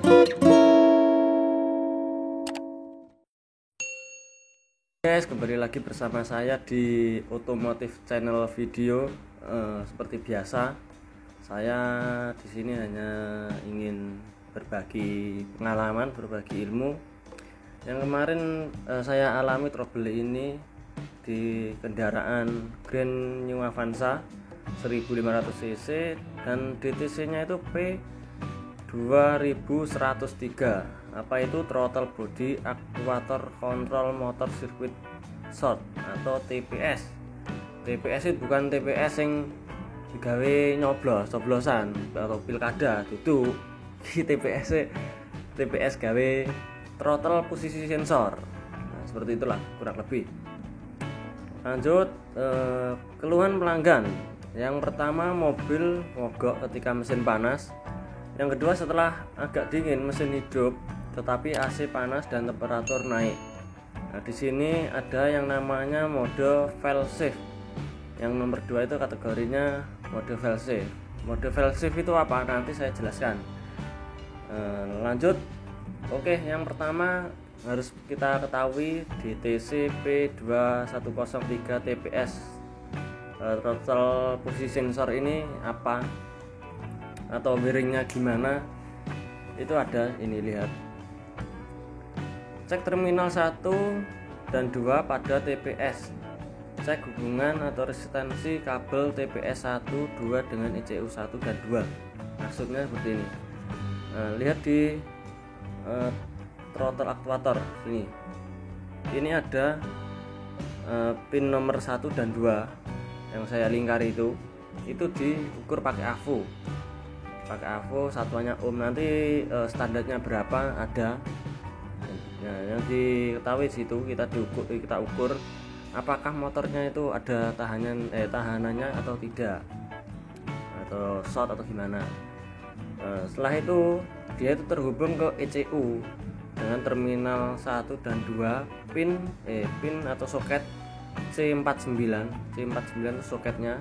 Guys, kembali lagi bersama saya di otomotif channel video. Seperti biasa, saya di sini hanya ingin berbagi pengalaman, berbagi ilmu yang kemarin saya alami trouble ini di kendaraan Grand New Avanza 1500 cc dan DTC-nya itu P2103. Apa itu? Throttle body actuator control motor circuit short atau TPS. TPS itu bukan TPS yang digawe coblosan atau pilkada itu. TPS gawe throttle posisi sensor. Nah, seperti itulah kurang lebih. Lanjut, keluhan pelanggan. Yang pertama, mobil mogok ketika mesin panas. Yang kedua, setelah agak dingin mesin hidup tetapi AC panas dan temperatur naik. Nah, di sini ada yang namanya mode fail safe. Yang nomor 2 itu kategorinya mode fail safe. Mode fail safe itu apa? Nanti saya jelaskan. Lanjut. Oke, yang pertama harus kita ketahui DTC P2103 TPS. Throttle posisi sensor ini apa? Atau bearingnya gimana? Itu ada, ini lihat. Cek terminal 1 dan 2 pada TPS. Cek hubungan atau resistansi kabel TPS 1, 2 dengan ECU 1 dan 2. Maksudnya seperti ini. Nah, lihat di throttle actuator sini. Ini ada pin nomor 1 dan 2 yang saya lingkari itu diukur pakai AVO. Pakai AVO satuannya ohm, nanti standarnya berapa ada. Nah, yang diketahui situ kita ukur apakah motornya itu ada tahanannya atau tidak, atau short atau gimana. Setelah itu dia itu terhubung ke ECU dengan terminal 1 dan 2 pin atau soket C49 itu soketnya.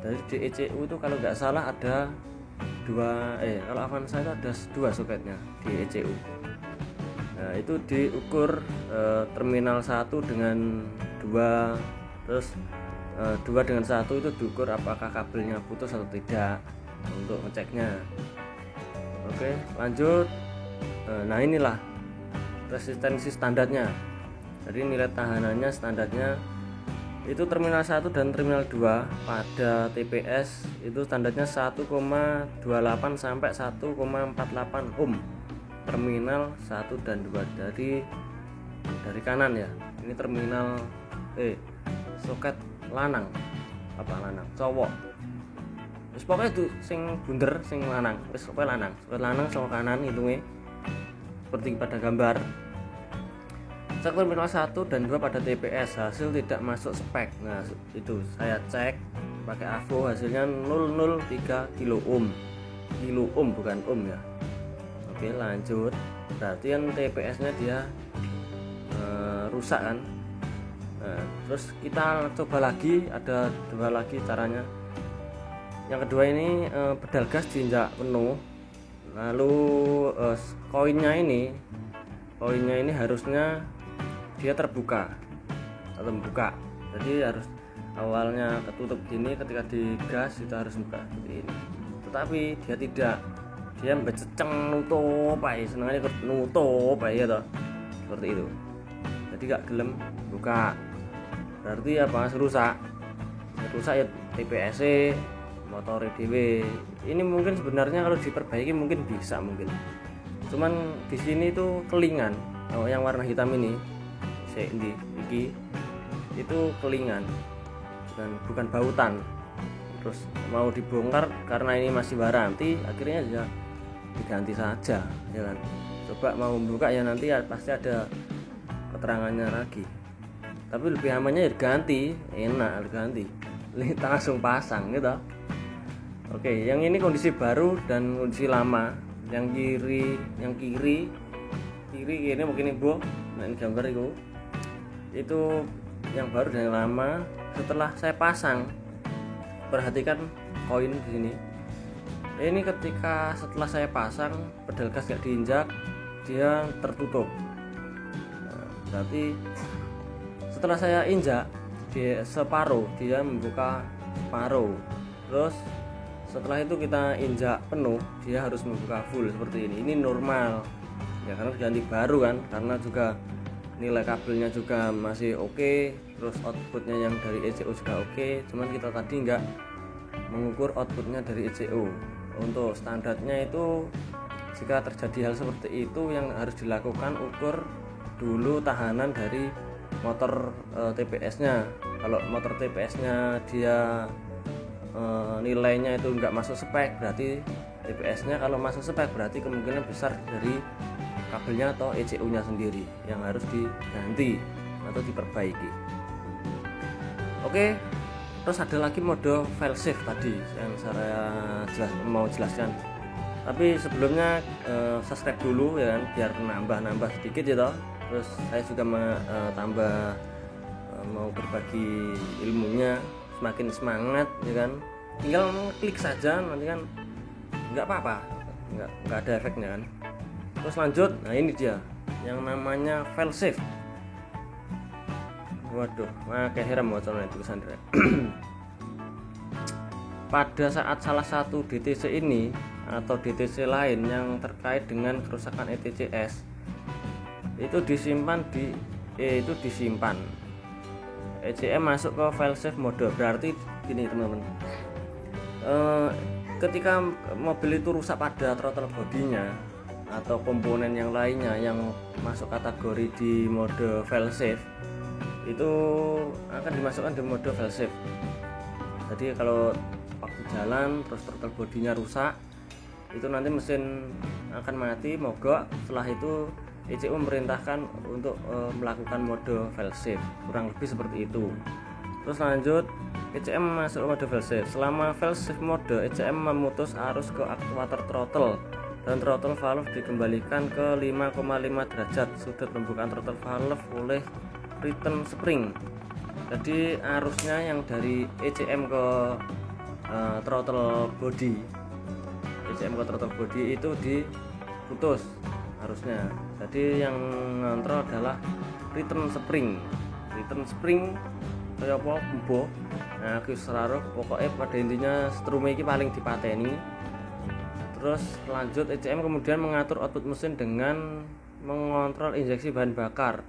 Dari di ECU itu kalau nggak salah ada kalau Avanza itu ada 2 soketnya di ECU. Nah, itu diukur terminal 1 dengan 2, terus 2 dengan 1 itu diukur apakah kabelnya putus atau tidak untuk ngeceknya. Oke, lanjut. Nah, inilah resistensi standarnya. Jadi nilai tahanannya standarnya itu terminal 1 dan terminal 2 pada TPS itu standarnya 1,28 sampai 1,48 ohm. Terminal 1 dan 2 dari kanan ya. Ini terminal soket lanang cowok. Wis pokoknya itu sing bunder sing lanang, wis pokoke lanang. Soket lanang sama kanan hitungnya seperti pada gambar. Cek terminal 1 dan 2 pada TPS, hasil tidak masuk spek. Nah, itu saya cek pakai AVO, hasilnya 003 kilo ohm. Kilo ohm bukan ohm ya. Oke, lanjut. Berarti kan TPS-nya dia rusak kan. Nah, terus kita coba lagi, ada 2 lagi caranya. Yang kedua ini pedal gas diinjak penuh. Lalu koinnya ini harusnya dia terbuka atau membuka. Jadi harus awalnya ketutup gini, ketika digas itu harus buka seperti ini. Tetapi dia tidak, dia bececeng nutup ae, senengane nutup ae ya toh. Seperti itu. Jadi gak gelem buka. Berarti apa? Rusak ya TPS motor dhewe. Ini mungkin sebenarnya kalau diperbaiki mungkin bisa Cuman di sini tuh kelingan. Yang warna hitam ini iki itu kelingan dan bukan bautan. Terus mau dibongkar karena ini masih waranti, akhirnya ya diganti saja ya kan. Coba mau membuka ya nanti ya pasti ada keterangannya lagi. Tapi lebih amannya ya diganti, enak diganti. Kita langsung pasang gitu. Oke, yang ini kondisi baru dan kondisi lama. Yang kiri ini mungkin ibu. Nah, ini gambar itu yang baru dan yang lama. Setelah saya pasang, perhatikan koin di sini. Ini ketika setelah saya pasang pedal gas gak diinjak, dia tertutup. Nah, berarti setelah saya injak dia separuh, dia membuka separuh. Terus setelah itu kita injak penuh, dia harus membuka full seperti ini. Ini normal ya, karena ganti baru kan, karena juga nilai kabelnya juga masih oke, terus outputnya yang dari ECU juga oke. Cuman kita tadi nggak mengukur outputnya dari ECU. Untuk standarnya itu jika terjadi hal seperti itu, yang harus dilakukan ukur dulu tahanan dari motor TPS-nya. Kalau motor TPS-nya dia nilainya itu nggak masuk spek, berarti TPS-nya kalau masuk spek berarti kemungkinan besar dari kabelnya atau ECU-nya sendiri yang harus diganti atau diperbaiki. Oke, terus ada lagi mode fail safe tadi yang saya mau jelaskan. Tapi sebelumnya subscribe dulu ya kan, biar nambah sedikit ya toh. Terus saya juga mau berbagi ilmunya, semakin semangat ya kan. Tinggal klik saja, nanti kan nggak apa-apa, nggak ada efeknya kan. Terus lanjut, nah ini dia yang namanya fail safe. Waduh, makai heran wacananya tulisan direct. Pada saat salah satu DTC ini atau DTC lain yang terkait dengan kerusakan ETCS itu disimpan ECM masuk ke file save mode. Berarti gini teman-teman, ketika mobil itu rusak pada throttle bodinya atau komponen yang lainnya yang masuk kategori di mode file save, itu akan dimasukkan di mode file save. Jadi kalau waktu jalan terus throttle bodinya rusak, itu nanti mesin akan mati, mogok. Setelah itu ECU memerintahkan untuk melakukan mode fail safe, kurang lebih seperti itu. Terus lanjut, ECM masuk mode fail safe. Selama fail safe mode, ECM memutus arus ke aktuator throttle dan throttle valve dikembalikan ke 5,5 derajat sudut pembukaan throttle valve oleh return spring. Jadi arusnya yang dari ECM ke throttle body, ECM ke throttle body itu diputus harusnya. Jadi yang ngontrol adalah return spring kayak apa bubo. Nah, aku seraruh pokoknya pada intinya strume ini paling dipateni. Terus lanjut, ECM kemudian mengatur output mesin dengan mengontrol injeksi bahan bakar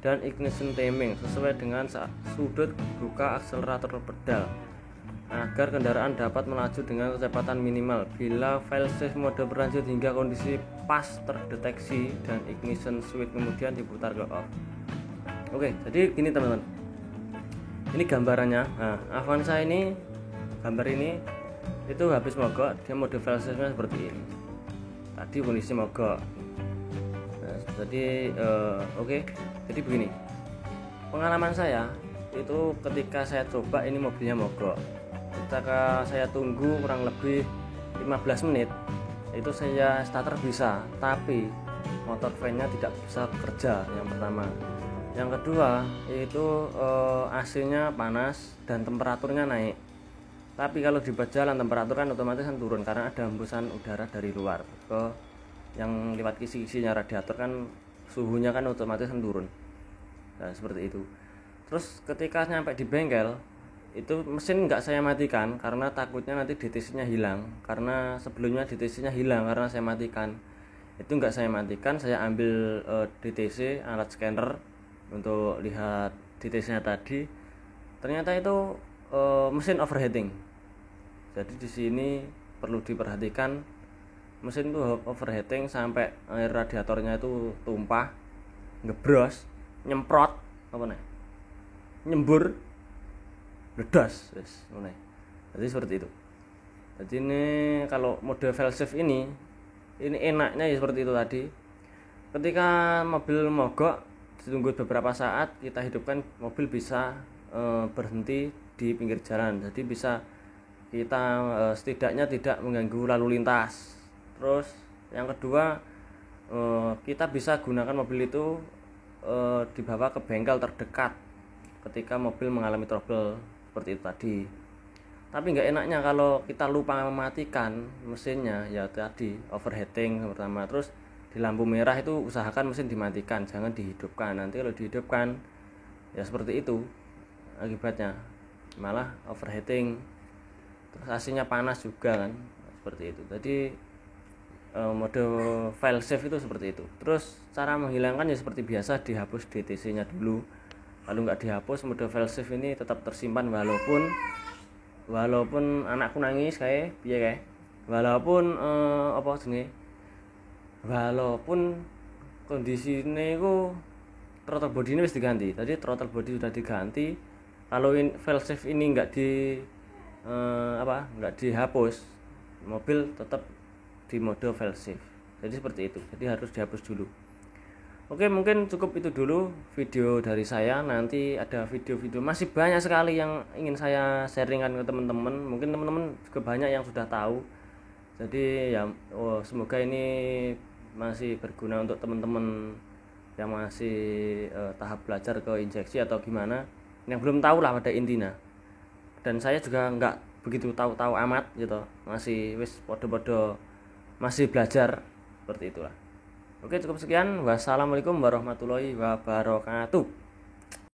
dan ignition timing sesuai dengan sudut buka akselerator pedal agar kendaraan dapat melaju dengan kecepatan minimal. Bila fail safe mode berlanjut hingga kondisi pas terdeteksi dan ignition switch kemudian diputar ke off. Oke, jadi gini teman-teman, ini gambarannya. Nah, Avanza ini, gambar ini itu habis mogok, dia mode fail safe-nya seperti ini. Tadi kondisi mogok. Nah, jadi oke. Jadi begini, pengalaman saya itu ketika saya coba ini mobilnya mogok, ketika saya tunggu kurang lebih 15 menit itu saya starter bisa, tapi motor fan-nya tidak bisa bekerja. Yang pertama. Yang kedua itu AC-nya panas dan temperaturnya naik. Tapi kalau di jalan temperatur kan otomatis kan turun karena ada hembusan udara dari luar ke yang lewat kisi-kisinya radiator, kan suhunya kan otomatis kan turun. Nah, seperti itu. Terus ketika nyampe di bengkel itu mesin nggak saya matikan karena takutnya nanti DTC-nya hilang, karena sebelumnya DTC-nya hilang karena saya matikan. Itu nggak saya matikan, saya ambil DTC, alat scanner untuk lihat DTC-nya tadi. Ternyata itu mesin overheating. Jadi di sini perlu diperhatikan, mesin itu overheating sampai air radiatornya itu tumpah, ngebros, nyemprot apa nih, nyembur, ledas, jadi seperti itu. Jadi ini kalau mode fail safe ini enaknya ya seperti itu tadi. Ketika mobil mogok, ditunggu beberapa saat, kita hidupkan, mobil bisa berhenti di pinggir jalan. Jadi bisa kita setidaknya tidak mengganggu lalu lintas. Terus yang kedua, kita bisa gunakan mobil itu dibawa ke bengkel terdekat ketika mobil mengalami trouble seperti itu tadi. Tapi nggak enaknya kalau kita lupa mematikan mesinnya, ya tadi overheating pertama. Terus di lampu merah itu usahakan mesin dimatikan, jangan dihidupkan. Nanti kalau dihidupkan ya seperti itu akibatnya, malah overheating, terus AC-nya panas juga kan, seperti itu. Jadi mode file save itu seperti itu. Terus cara menghilangkan ya seperti biasa, dihapus DTC-nya dulu. Kalau nggak dihapus, mode file save ini tetap tersimpan walaupun anakku nangis kayak piye kayak, walaupun apa jenenge, walaupun kondisinya itu throttle body ini wis diganti. Tadi throttle body sudah diganti. Kalau file save ini nggak nggak dihapus, mobil tetap di mode file save. Jadi seperti itu. Jadi harus dihapus dulu. Oke, mungkin cukup itu dulu video dari saya. Nanti ada video-video masih banyak sekali yang ingin saya sharingkan ke teman-teman. Mungkin teman-teman juga banyak yang sudah tahu. Jadi ya semoga ini masih berguna untuk teman-teman yang masih tahap belajar ke injeksi atau gimana, yang belum tahu lah pada intinya. Dan saya juga nggak begitu tahu-tahu amat gitu, masih wis podo-podo masih belajar, seperti itulah. Oke, cukup sekian. Wassalamualaikum warahmatullahi wabarakatuh.